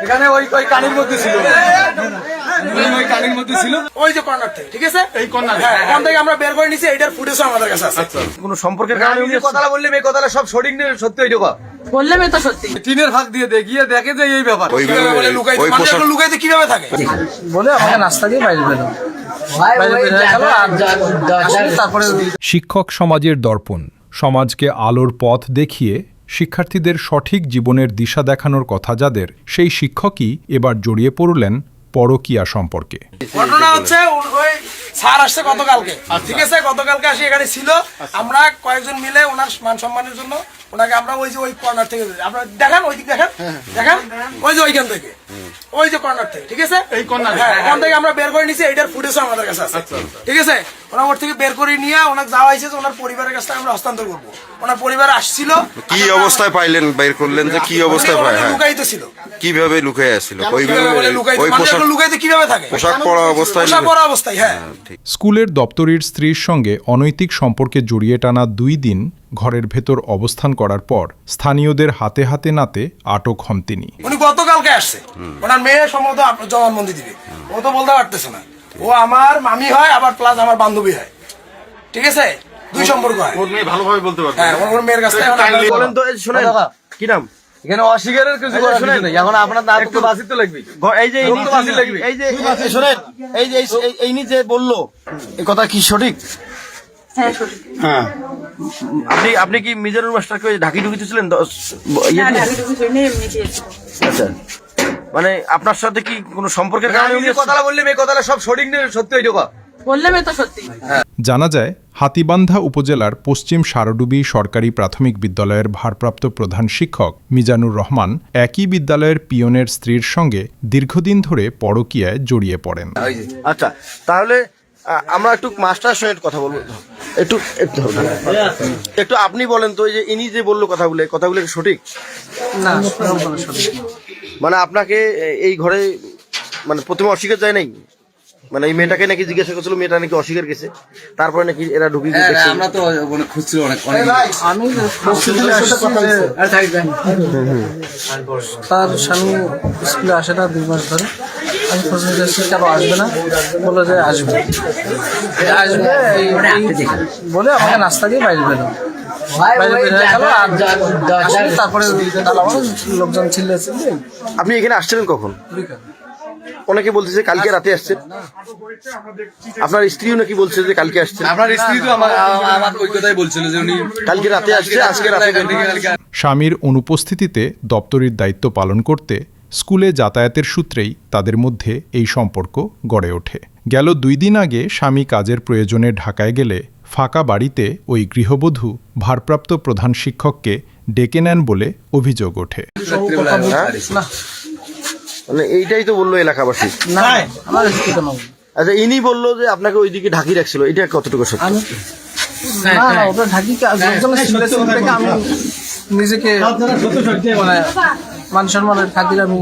এখানে ওই ওই কানির মধ্যে ছিল, ওই কানির মধ্যে ছিল, ওই যে কর্নার থেকে, ঠিক আছে, এই কর্নার থেকে আমরা বের করে নিছি। এইটার ফুটেজও আমাদের কাছে আছে। কোন সম্পর্কের কারণে উনি কথাটা বললে এই কথাটা সব সঠিক নেই, সত্যি ওই কথা বললাম তো সত্যি। টিনের ভাগ দিয়ে দেখিয়ে দেখে যে এই ব্যাপার লুকাইতে কিভাবে থাকে বলে আমাকে নাস্তা দিয়ে বাইরে বেরো, তারপরে শিক্ষক সমাজের দর্পণ, সমাজকে আলোর পথ দেখিয়ে শিক্ষার্থীদের সঠিক জীবনের দিশা দেখানোর কথা যাদের, সেই শিক্ষকই এবার জড়িয়ে পড়লেন পরকীয়া সম্পর্কে। ঘটনা হচ্ছে ওই স্যার আসছে গতকালকে, ঠিক আছে, গতকালকে আসি এখানে ছিল। আমরা কয়েকজন মিলে ওনার মান সম্মানের জন্য ওনাকে আমরা ওই যে ওই কর্নার থেকে, আপনারা দেখেন ওই দিক দেখেন, দেখেন ওই যে ওইখান থেকে, ওই যে কর্নার থেকে, ঠিক আছে, এই কর্নার থেকে আমরা বের করে নিছি। এইটার ফুটেজও আমাদের কাছে আছে, ঠিক আছে। ওনার ওর থেকে বের করে নিয়ে ওনাকে যাওয়া হয়েছে, ওনার পরিবারের কাছে আমরা হস্তান্তর করবো। ওনার পরিবার আসছিল। কি অবস্থায় পাইলেন, বের করলেন যে কি অবস্থায় পায়? লুকাইতে ছিল। কিভাবে লুকিয়ে আসছিল? লুকাইতে কিভাবে থাকে? পোশাক পরা অবস্থায়। পোশাক পরা অবস্থায়, হ্যাঁ। স্কুলের দপ্তরির স্ত্রীর সঙ্গে অনৈতিক সম্পর্কে জড়িয়ে টানা 2 দিন ঘরের ভেতর অবস্থান করার পর স্থানীয়দের হাতে হাতে নাতে আটক হন তিনি। উনি গতকালকে আসছে, ওনার মেয়ে সম্ভবত জবানবন্দি দিবে। ও তো বলতে পারতেছে না। ও আমার মামি হয়, আবার প্লাস আমার বান্ধবী হয়, ঠিক আছে, দুই সম্পর্ক হয়। ওর মেয়ে ভালোভাবে বলতে পারবে। হ্যাঁ, ওর মেয়ের কাছে বলেন তো, শুনেন কি নাম এখানে অস্বীকারের কিছু করার কিছু নেই। এখন আপনার নাম একটু বাসি তো লাগবে। এই যে এই যে শুনেন, এই যে এই যে বললো এই কথা কি সঠিক? হ্যাঁ সঠিক। হ্যাঁ, আপনি কি মিজানুর মাস্টারকে ঢাকি ঢুকিতেছিলেন? আচ্ছা, মানে আপনার সাথে কি কোনো সম্পর্কের কারণে উনি কথাটা বললে এই কথাটা সব সঠিক নেই, সত্যি ওই কথা বললাম তো সত্যি। জানা যায়, হাতীবান্ধা উপজেলার পশ্চিম সারডুবি সরকারি প্রাথমিক বিদ্যালয়ের ভারপ্রাপ্ত প্রধান শিক্ষক মিজানুর রহমান একই বিদ্যালয়ের পিয়নের স্ত্রীর সঙ্গে দীর্ঘদিন ধরে পরকীয়ায় জড়িয়ে পড়েন। আচ্ছা, তাহলে আমরা একটু মাস্টার সঙ্গে কথা বলবো। একটু একটু একটু আপনি বলেন তো, যে ইনি যে বললো কথাগুলো কি সঠিক? না, সঠিক। মানে আপনাকে এই ঘরে মানে প্রথমে অস্বীকার যায় নাই, মানে এই মেয়েটাকে নাকি জিজ্ঞাসা করছিল, মেয়েটা নাকি অস্বীকার গেছে, তারপরে নাকি এরা ঢুকি গেছে। আমরা তো খুঁজছিল অনেক আমি তার স্বামী স্কুলে আসে না 2 মাস ধরে। আমি খোঁজ নিতে এসেছি, কেন আসবে না, বলে যে আসবে বলে আমাকে নাস্তা দিয়ে বাইরে বেরো, বাইরে বের হয়ে গেল। আর তারপরে লোকজন ছিল। আপনি এখানে আসছিলেন কখন? অনেকে বলতেছে কালকে রাতে আসছেন, আপনার স্ত্রীও নাকি বলছে যে কালকে আসছেন। আপনার স্ত্রী তো আমার ওই কথাই বলছিল যে উনি কালকে রাতে আসছে, আজকে রাতে। স্বামীর অনুপস্থিতিতে দপ্তরির দায়িত্ব পালন করতে স্কুলে যাতায়াতের সূত্রেই তাদের মধ্যে এই সম্পর্ক গড়ে ওঠে। গেল 2 দিন আগে স্বামী কাজের প্রয়োজনে ঢাকায় গেলে ফাঁকা বাড়িতে ওই গৃহবধূ ভারপ্রাপ্ত প্রধান শিক্ষককে ডেকে নেন বলে অভিযোগ ওঠে। মানে এইটাই তো বললো এলাকাবাসী। আচ্ছা, ইনি বললো যে আপনাকে ওইদিকে ঢাকি রাখছিল, এটা কতটুকু সত্যি? আমি নিজেকে মানে মান সম্মানের খাতিরে আমি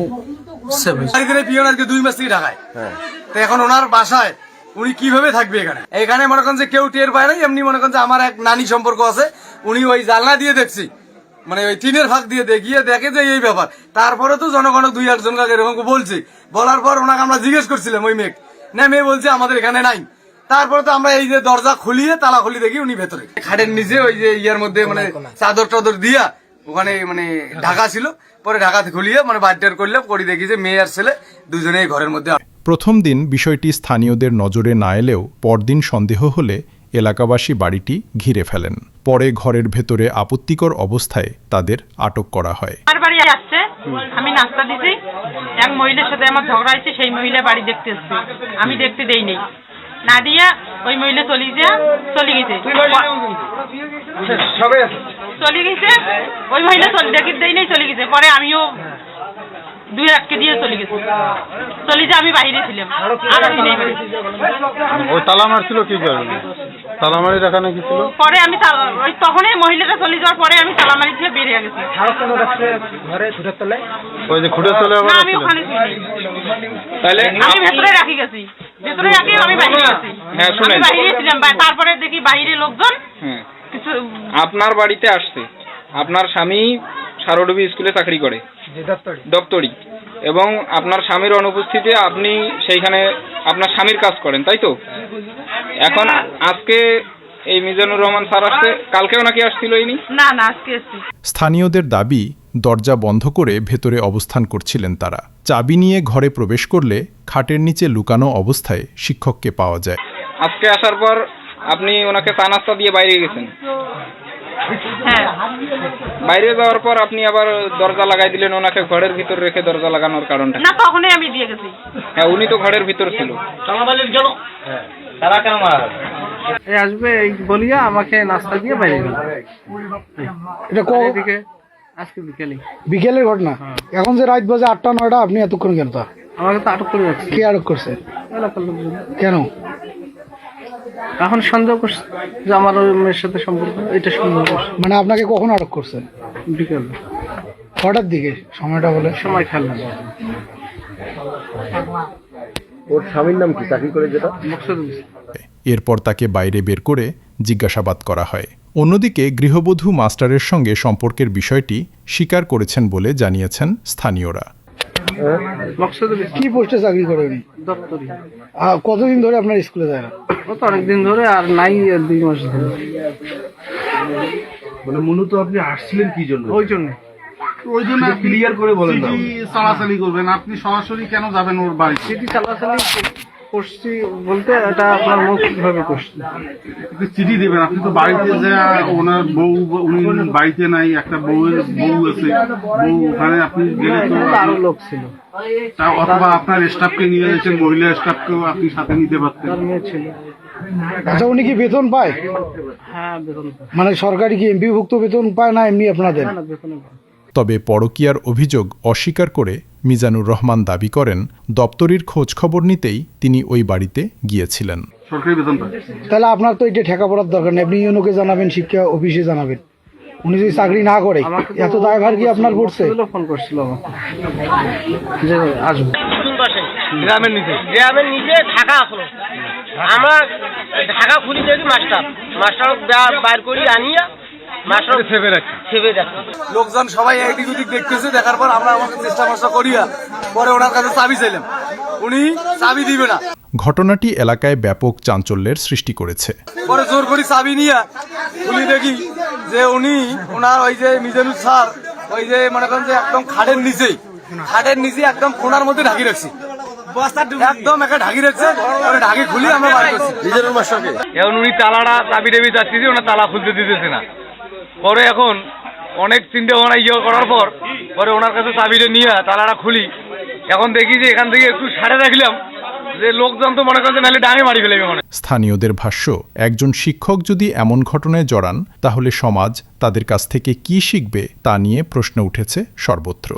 পিয়ন আজকে 2 মাস থেকে ঢাকায়। তো এখন ওনার বাসায় উনি কিভাবে থাকবে এখানে? এখানে মনে করেন যে কেউ টের পায় না। এমনি মনে করেন যে আমার এক নানি সম্পর্ক আছে, উনি ওই জানলা দিয়ে দেখছি, মানে ওই টিনের ভাগ দিয়ে দেখিয়ে দেখে যে এই ব্যাপার। তারপরে তো জনগণ 2-1 জনকে এরকম বলছি, বলার পর ওনাকে আমরা জিজ্ঞেস করছিলাম ওই মেয়ে, না মেয়ে বলছে আমাদের এখানে নাই। তারপরে তো আমরা এই যে দরজা খুলিয়ে তালা খুলি দেখি উনি ভেতরে খাটের নিচে ওই যে ইয়ার মধ্যে মানে চাদর টাদর দিয়া ওখানে মানে ঢাকা ছিল। পরে ঢাকাতে খুলিয়ে মানে বাড়িটার করলে পরে দেখি যে মেয়ে আর ছেলে দুজনেই ঘরের মধ্যে। প্রথম দিন বিষয়টি স্থানীয়দের নজরে না এলেও পরদিন সন্দেহ হলে এলাকাবাসী বাড়িটি ঘিরে ফেলেন। পরে ঘরের ভেতরে আপত্তিকর অবস্থায় তাদের আটক করা হয়। আমার বাড়ি আসছে, আমি নাস্তা দিছি, এক মহিলার সাথে আমার ঝগড়া হয়েছে, সেই মহিলা বাড়ি দেখতে এসছে, আমি দেখতে দেইনি, না দিয়া ওই মহিলা চলে গেছে, ওই মহিলা দেখতে দেই নাই, চলে গেছে। পরে আমিও 2-1কে দিয়ে চলে গেছি, চলে যে আমি বাইরে ছিলাম। ওই তালা মারছিল কি কারণে? তালা মারি দেখানো কি ছিল? পরে আমি ওই তখনই মহিলাটা চলে যাওয়ার পরে আমি তালা মারি দিয়ে বেরিয়ে গেছি। ওই যে খুঁড়ে চলে আবার আমি ওখানে তাহলে আমি ভেতরে রাখি গেছি, ভেতরে রাখি আমি বাইরে গেছি। আমি বাইরে ছিলাম, তারপরে দেখি বাইরে লোকজন কিছু। আপনার বাড়িতে আসছে, আপনার স্বামী সারোডুবি স্কুলে চাকরি করে, দপ্তরি, এবং আপনার স্বামীর অনুপস্থিতিতে আপনি সেইখানে আপনার স্বামীর কাজ করেন, তাই তো? এখন আজকে এই মিজানুর রহমান স্যার আসছে, কালকেও নাকি আসছিল ইনি? না না, আজকে এসছি। স্থানীয়দের দাবি, দরজা বন্ধ করে ভেতরে অবস্থান করছিলেন তারা। চাবি নিয়ে ঘরে প্রবেশ করলে খাটের নিচে লুকানো অবস্থায় শিক্ষককে পাওয়া যায়। আজকে আসার পর আপনি ওনাকে চা নাস্তা দিয়ে বাইরে গেছেন। হ্যাঁ, বাইরে যাওয়ার পর আপনি আবার দরজা লাগাই দিলেন, ওনাকে ঘরের ভিতর রেখে দরজা লাগানোর কারণটা? না তখনই আমি দিয়ে গেছি। হ্যাঁ, উনি তো ঘরের ভিতর ছিল। এই আসবে এই বলিয়া আমাকে নাস্তা দিয়ে বাইরে গেল। এটা এদিকে আজকে বিকেলে বিকেলের ঘটনা। এখন যে রাত বাজে 8টা 9টা, আপনি এতক্ষণ কেন? তা আমাকে তো আটক করে রাখছে। কে আটক করছে? এলাকার লোকজন। কেন? এখন সন্দেহ করছে যে আমার ওই মেয়ের সাথে সম্পর্ক, এটা সন্দেহ করছে। মানে আপনাকে কখন আটক করছে? বিকেলে। কটার দিকে সময়টা বলে? সময় খেয়াল না। ওর স্বামীর নাম কি, চাকরি করে যেটা? মকসুদ। এরপর তাকে বাইরে বের করে জিজ্ঞাসাবাদ করা হয়। অন্যদিকে গৃহবধূ মাস্টারের সঙ্গে সম্পর্কের বিষয়টি স্বীকার করেছেন বলে জানিয়েছেন স্থানীয়রা। মকসুদ কি পোস্টে চাকরি করে উনি? দপ্তরি। কতদিন ধরে আপনার স্কুলে যায় না? ও তো অনেকদিন ধরে, আর নাই 2 মাস ধরে। মানে মূলত আপনি আসছিলেন কি জন্য? ওই জন্য ক্লিয়ার করে বলেন না। চালাচালি করবেন আপনি, সরাসরি কেন যাবেন ওর বাড়িতে? চিঠি চালাচালি করছি বলতে, এটা আপনার মৌখিকভাবে করছি। একটু চিঠি দেবেন, আপনি তো বাড়িতে যে ওনার বউ, উনি বাড়িতে নাই, একটা বউ আছে, বউ ওখানে আপনি গেলে তো আরো লোক ছিল, অথবা আপনার স্টাফকে নিয়ে গেছেন, মহিলা স্টাফকেও আপনি সাথে নিতে পারতেন। তার মেয়ে ছিল। আচ্ছা, উনি কি বেতন পায়? হ্যাঁ, বেতন পায়। মানে সরকারি কি এমপিভুক্ত বেতন পায় না এমনি আপনাদের? না, বেতন পায়। তবে পরকীয়ার অভিযোগ অস্বীকার করে মিজানুর রহমান দাবি করেন, দপ্তরির খোঁজ খবর নিতেই তিনি ওই বাড়িতে গিয়েছিলেন। সরকারি বেতন পায়। তাহলে আপনার তো এটা ঠেকা পড়ার দরকার নেই, আপনি ইউনোকে জানাবেন, শিক্ষা অফিসে জানাবেন। উনি যদি চাকরি না করে, এত দায়ভার কি আপনার পড়ছে? ফোন করছিল আমাকে যে আসবো। গ্রামের নিচে ঢাকা আসলো, আমরা ঢাকা খুলি দেখি মাস্টার বাইর করি আনিয়া মাস্টার সেভে রাখছি। লোকজন সবাই একদিক ওদিক দেখতেছে, দেখার পর আমরা আমাকে চেষ্টা করিয়া পরে ওনার কাছে চাবি চাইলাম, উনি চাবি দিবে না। ঘটনাটি এলাকায় ব্যাপক চাঞ্চল্যের সৃষ্টি করেছে। পরে জোর করে চাবি নিয়ে খুলি দেখি যে ওনার ওই যে মিজানুর স্যার ওই যে মনে করেন যে একদম খাটের নিচে একদম কোনার মধ্যে ঢাকি রাখছি, একদম একা ঢাকি রাখছে। ঢাকি খুলি আমরা বার করছি মিজানুর মাস্টারকে। এখন উনি তালাটা চাবি টেবি চাচ্ছি, ওনার তালা খুলতে দিতেছে না। পরে এখন অনেক চিন্তা ভাবনা করার পর পরে ওনার কাছে চাবিটা নিয়ে তালাটা খুলি। এখন দেখি যে এখান থেকে একটু সাড়ে রাখলাম যে লোকজন তো মনে করেন নাহলে ডাঙে মারি ফেলবে মনে। স্থানীয়দের ভাষ্য, একজন শিক্ষক যদি এমন ঘটনায় জড়ান তাহলে সমাজ তাদের কাছ থেকে কি শিখবে তা নিয়ে প্রশ্ন উঠেছে সর্বত্র।